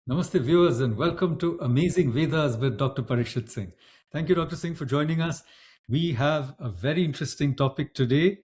Namaste, viewers, and welcome to Amazing Vedas with Dr. Parikshit Singh. Thank you, Dr. Singh, for joining us. We have a very interesting topic today: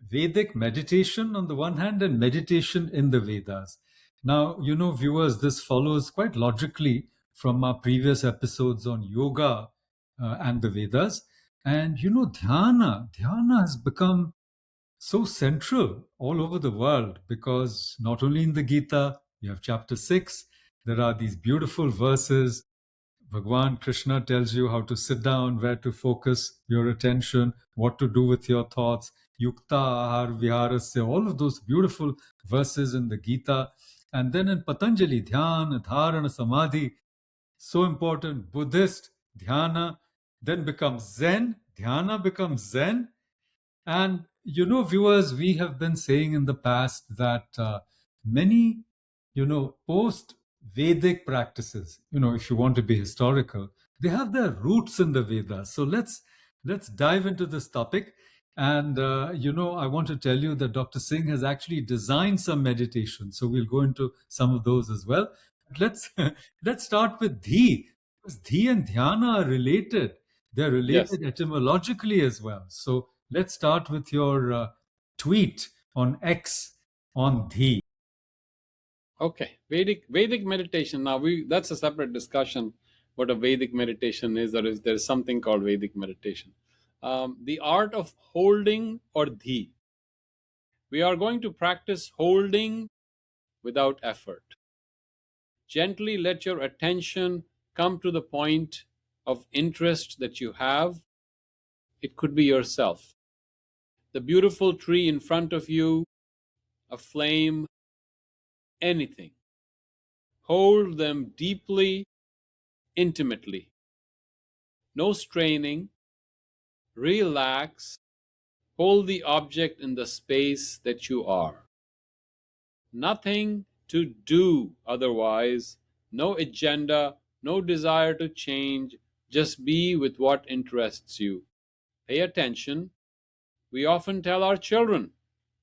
Vedic meditation on the one hand and meditation in the Vedas. Now, viewers, this follows quite logically from our previous episodes on yoga and the Vedas. And, dhyana has become so central all over the world because not only in the Gita, you have chapter 6, there are these beautiful verses. Bhagwan Krishna tells you how to sit down, where to focus your attention, what to do with your thoughts. Yukta Ahar Viharasya, all of those beautiful verses in the Gita. And then in Patanjali, Dhyana, Dharana, Samadhi, so important. Buddhist, Dhyana, then becomes Zen. Dhyana becomes Zen. And viewers, we have been saying in the past that many, post Vedic practices, if you want to be historical, they have their roots in the Vedas. So let's dive into this topic. And I want to tell you that Dr. Singh has actually designed some meditation. So we'll go into some of those as well. But let's start with Dhi, because Dhi and Dhyana are related. They're Yes. related etymologically as well. So let's start with your tweet on X on Dhi. Okay. Vedic meditation. Now that's a separate discussion. What a Vedic meditation is, or if there's something called Vedic meditation. The art of holding or dhi. We are going to practice holding without effort. Gently let your attention come to the point of interest that you have. It could be yourself, the beautiful tree in front of you, a flame, anything. Hold them deeply, intimately. No straining. Relax. Hold the object in the space that you are. Nothing to do otherwise. No agenda, no desire to change. Just be with what interests you. Pay attention. We often tell our children,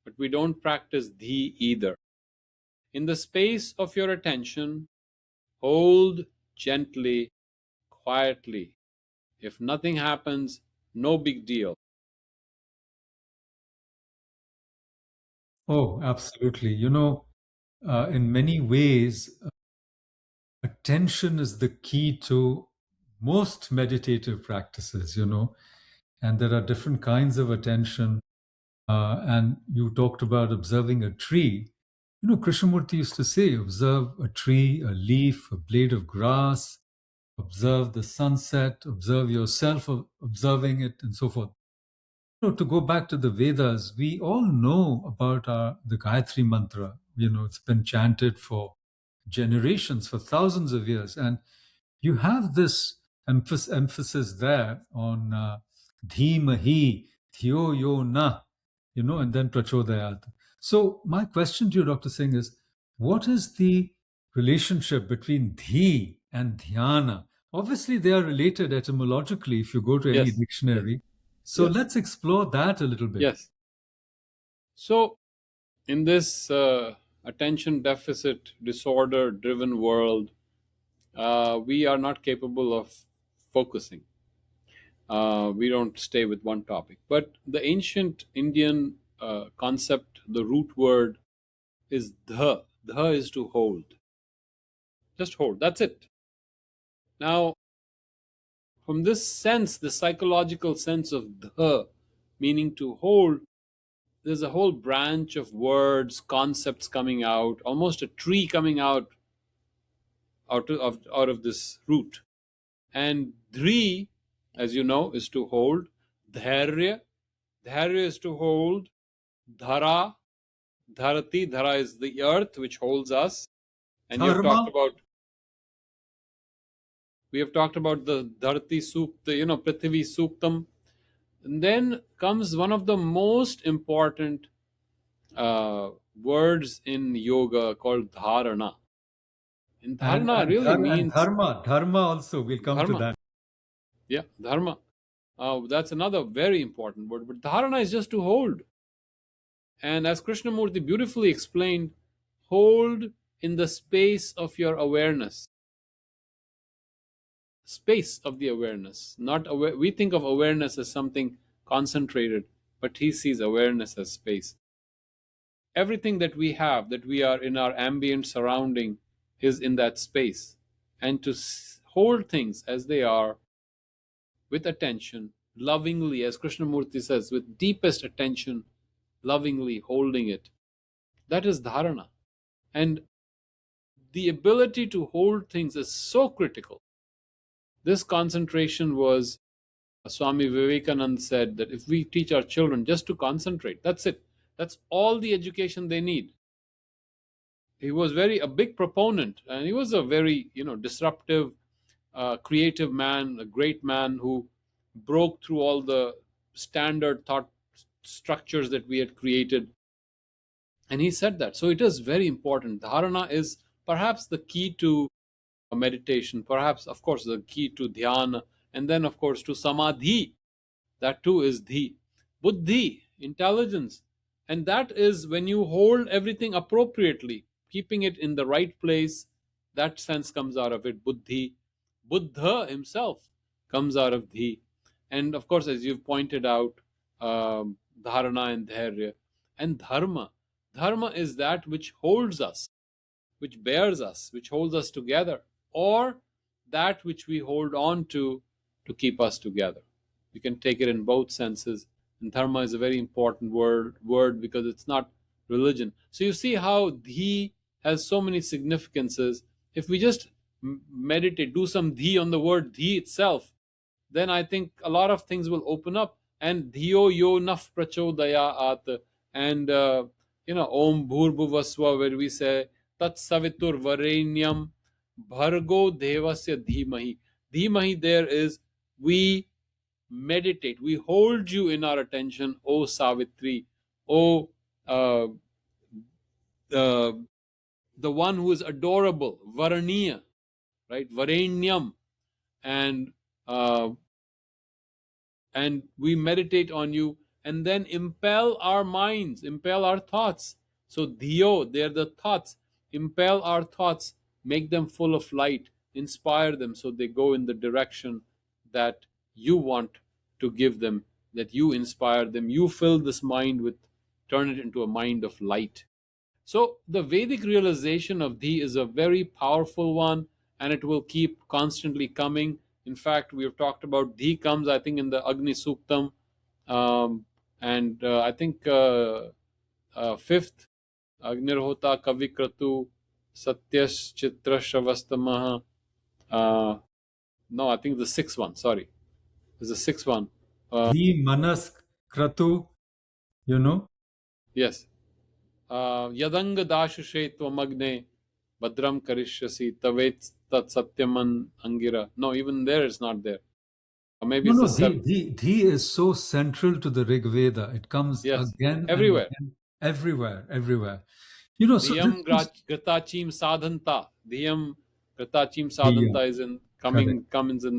but we don't practice dhi either. In the space of your attention, hold gently, quietly. If nothing happens, no big deal. Oh, absolutely. In many ways, attention is the key to most meditative practices, and there are different kinds of attention. And you talked about observing a tree. Krishnamurti used to say, observe a tree, a leaf, a blade of grass, observe the sunset, observe yourself observing it, and so forth. To go back to the Vedas, we all know about the Gayatri Mantra. It's been chanted for generations, for thousands of years. And you have this emphasis there on Dhimahi, Dhiyo Yo Na, and then Prachodayat. So, my question to you, Dr. Singh, is what is the relationship between Dhi and Dhyana? Obviously, they are related etymologically if you go to any Yes, yes, dictionary. So, yes, let's explore that a little bit. yes. So, in this attention deficit disorder driven world, we are not capable of focusing. We don't stay with one topic. But the ancient Indian concept, the root word is dha. Dha is to hold. Just hold. That's it. Now, from this sense, the psychological sense of dha, meaning to hold, there's a whole branch of words, concepts coming out, almost a tree coming out of this root. And dhri, as you know, is to hold. Dharya, dharya is to hold. Dhara, dharati, dhara is the earth which holds us. And Dharma. we have talked about the dharati sukta, Prithvi suktam. And then comes one of the most important words in yoga called dharana. And And, dharana and, really and means dharma also, we'll come to dharma. that. Yeah, dharma. That's another very important word. But dharana is just to hold. And as Krishnamurti beautifully explained, hold in the space of your awareness, space of the awareness. Not aware. We think of awareness as something concentrated, but he sees awareness as space. Everything that we have, that we are in our ambient surrounding, is in that space. And to hold things as they are with attention, lovingly, as Krishnamurti says, with deepest attention, lovingly holding it, that is dharana. And the ability to hold things is so critical. This concentration was, Swami Vivekananda said that if we teach our children just to concentrate, that's it. That's all the education they need. He was a big proponent, and he was a very disruptive, creative man, a great man who broke through all the standard thought structures that we had created. And he said that. So it is very important. Dharana is perhaps the key to meditation, perhaps, of course, the key to dhyana, and then, of course, to samadhi. That too is dhi. Buddhi, intelligence. And that is when you hold everything appropriately, keeping it in the right place, that sense comes out of it. Buddhi. Buddha himself comes out of dhi. And of course, as you've pointed out, dharana and dharya. And dharma. Dharma is that which holds us, which bears us, which holds us together, or that which we hold on to keep us together. You can take it in both senses. And dharma is a very important word because it's not religion. So you see how dhi has so many significances. If we just meditate, do some dhi on the word dhi itself, then I think a lot of things will open up. And dhiyo yo naf prachodaya at, and om bhurbhuvasva, where we say tat savitur varenyam bhargo devasya dhimahi. Dhimahi there is, we meditate, we hold you in our attention, O Savitri, O uh, the one who is adorable, Varaniya, right? Varenyam. And we meditate on you, and then impel our minds, impel our thoughts. So dhiyo, they're the thoughts. Impel our thoughts, make them full of light, inspire them so they go in the direction that you want to give them, that you inspire them. You fill this mind with, turn it into a mind of light. So the Vedic realization of dhi is a very powerful one, and it will keep constantly coming. In fact, we have talked about dhi comes, I think, in the Agni Suktam, and I think fifth, Agnirhota Kavikratu Satyas Chitra Shavastamaha. No, I think the sixth one. Sorry, there's the sixth one. Dhi manas kratu, Yes. Yadang dashushe tvamagne badram karishyasi tavet tat satyaman angira. No, even there it's not there. Maybe No, it's no, the seventh. dhi is so central to the Rig Veda. It comes Yes, again and everywhere. again, everywhere. So Dhyam this gratachim sadhanta. Dhyam gratachim Dhiya, sadhanta is correct. comes in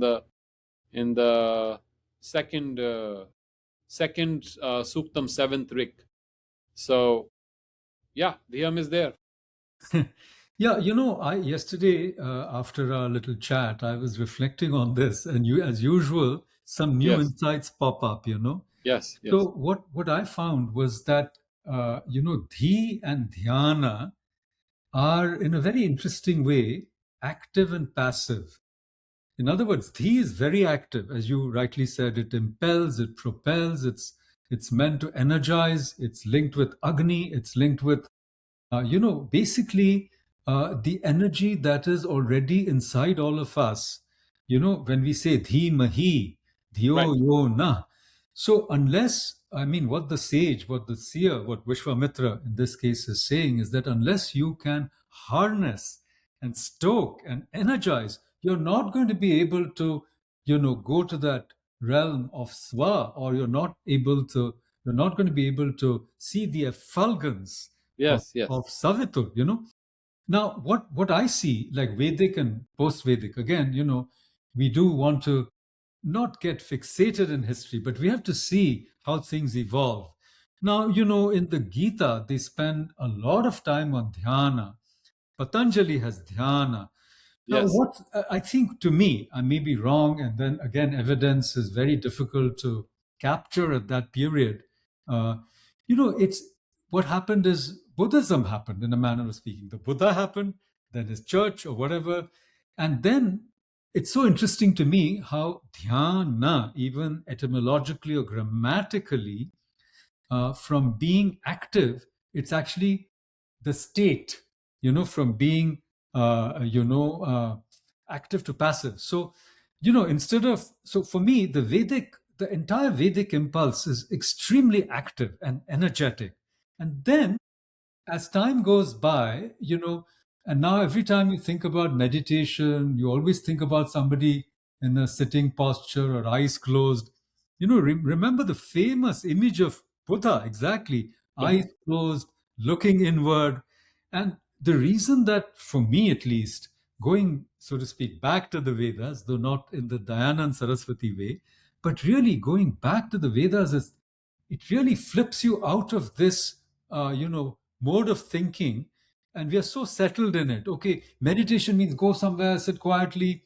the second suktam, seventh rik. So yeah, dhyam is there. Yeah, I yesterday after our little chat, I was reflecting on this, and as usual, some new Yes, insights pop up. yes, yes, So what I found was that Dhi and Dhyana are in a very interesting way active and passive. In other words, Dhi is very active, as you rightly said. It impels, it propels. It's meant to energize. It's linked with Agni. It's linked with basically the energy that is already inside all of us. When we say dhi mahi, right. dhiyo yo na. So unless, I mean, what the sage, what the seer, what Vishwamitra in this case is saying is that unless you can harness and stoke and energize, you're not going to be able to, go to that realm of swa, or you're not going to be able to see the effulgence Yes, yes, of Savitur. Now, what I see, like Vedic and post-Vedic, again, we do want to not get fixated in history, but we have to see how things evolve. Now, in the Gita, they spend a lot of time on dhyana. Patanjali has dhyana. Now, Yes. what I think, to me, I may be wrong, and then again, evidence is very difficult to capture at that period. Uh, it's what happened is Buddhism happened, in a manner of speaking. The Buddha happened, then his church or whatever, and then it's so interesting to me how dhyana, even etymologically or grammatically, from being active, it's actually the state, from being, active to passive. So, for me, the entire Vedic impulse is extremely active and energetic. And then as time goes by, and now every time you think about meditation, you always think about somebody in a sitting posture or eyes closed. Remember the famous image of Buddha, exactly, Yeah. eyes closed, looking inward. And the reason that, for me at least, going, so to speak, back to the Vedas, though not in the Dayanand Saraswati way, but really going back to the Vedas, is it really flips you out of this, mode of thinking, and we are so settled in it. Okay, meditation means go somewhere, sit quietly.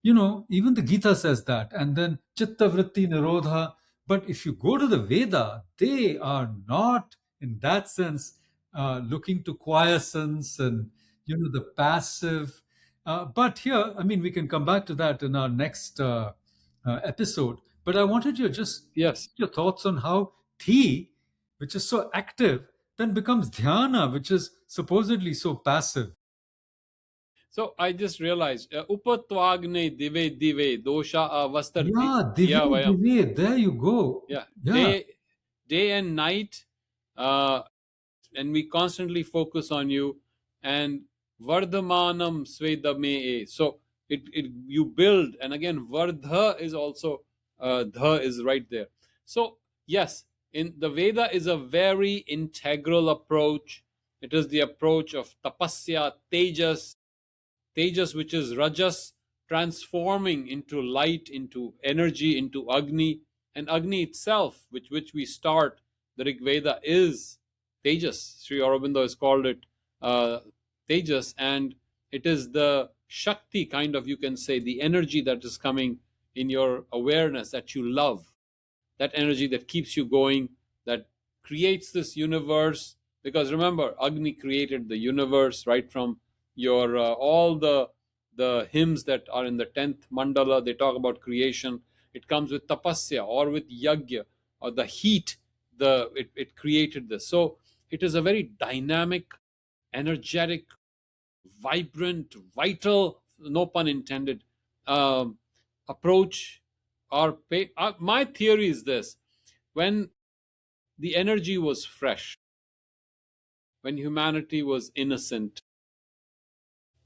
Even the Gita says that. And then chitta vritti nirodha. But if you go to the Veda, they are not, in that sense, looking to quiescence and, the passive. But here, I mean, we can come back to that in our next episode. But I wanted you just Yes. your thoughts on how Thi, which is so active, then becomes dhyana, which is supposedly so passive. So I just realized, upatvagne dive dive dosha avastarti. Yeah, Yeah, dive, vayam. dive, there you go. Yeah, Yeah, day and night, uh, and we constantly focus on you. And vardhamanam svedame. So it you build, and again vardha is also, dha is right there. So yes, in the Veda is a very integral approach. It is the approach of tapasya, tejas, which is rajas, transforming into light, into energy, into agni. And agni itself, which we start the Rig Veda, is tejas. Sri Aurobindo has called it, uh, tejas, and it is the shakti, kind of, you can say, the energy that is coming in your awareness that you love, that energy that keeps you going, that creates this universe. Because remember, Agni created the universe right from your, all the hymns that are in the 10th mandala, they talk about creation. It comes with tapasya or with yagya, or the heat. It created this. So it is a very dynamic, energetic, vibrant, vital, no pun intended, um, approach. My theory is this: when the energy was fresh, when humanity was innocent,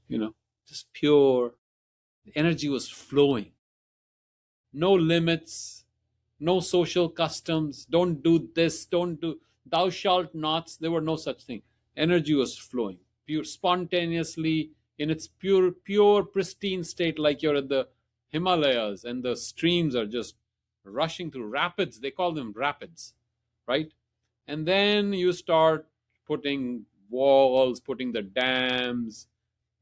you know, just pure, the energy was flowing, no limits, no social customs, don't do this, don't do, thou shalt nots. There were no such thing. Energy was flowing, pure, spontaneously, in its pure, pristine state, like you're at the Himalayas and the streams are just rushing through rapids. They call them rapids, right? And then you start putting walls, putting the dams,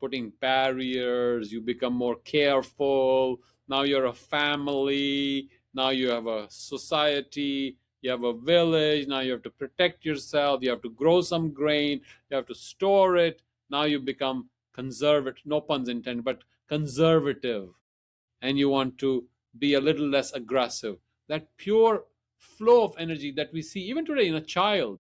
putting barriers. You become more careful. Now you're a family. Now you have a society. You have a village. Now you have to protect yourself. You have to grow some grain. You have to store it. Now you become conservative, no puns intended, but conservative. And you want to be a little less aggressive. That pure flow of energy that we see even today in a child,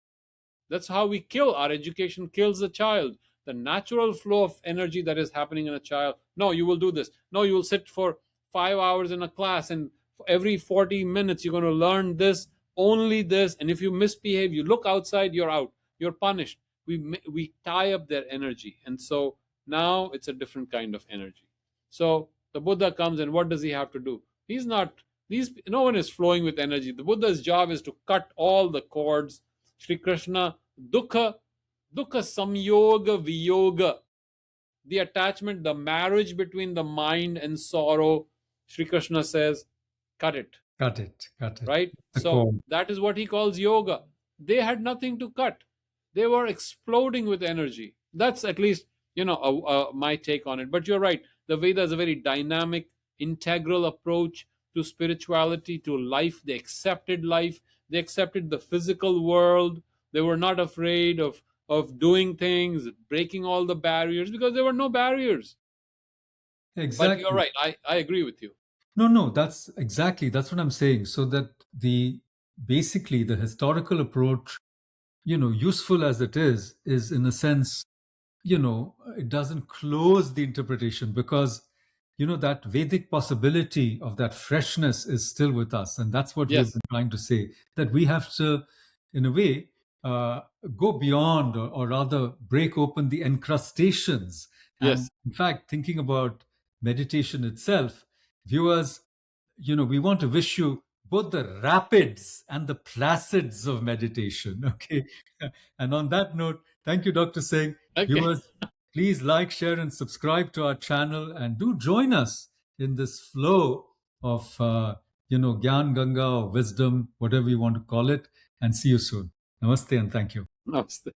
that's how we kill. Our education kills the child. The natural flow of energy that is happening in a child. No, you will do this. No, you will sit for 5 hours in a class, and every 40 minutes you're going to learn this, only this. And if you misbehave, you look outside, you're out. You're punished. We tie up their energy. And so now it's a different kind of energy. So the Buddha comes, and what does he have to do? He's not, no one is flowing with energy. The Buddha's job is to cut all the cords. Shri Krishna, Dukha, Dukha Samyoga Viyoga, the attachment, the marriage between the mind and sorrow. Shri Krishna says, cut it, Got it, got it. right? The So core. that is what he calls yoga. They had nothing to cut. They were exploding with energy. That's at least my take on it. But you're right. The Veda is a very dynamic, integral approach to spirituality, to life. They accepted life. They accepted the physical world. They were not afraid of doing things, breaking all the barriers, because there were no barriers. But you're Exactly. right. I agree with you. No, that's what I'm saying. So that the basically the historical approach, useful as it is in a sense, it doesn't close the interpretation because, that Vedic possibility of that freshness is still with us. And that's what we've Yes. been trying to say, that we have to, in a way, uh, go beyond or rather break open the encrustations. And Yes. in fact, thinking about meditation itself, viewers, we want to wish you both the rapids and the placids of meditation. Okay. And on that note, thank you, Dr. Singh. Okay. Viewers, please like, share, and subscribe to our channel, and do join us in this flow of, Gyan Ganga or wisdom, whatever you want to call it. And see you soon. Namaste and thank you. Namaste.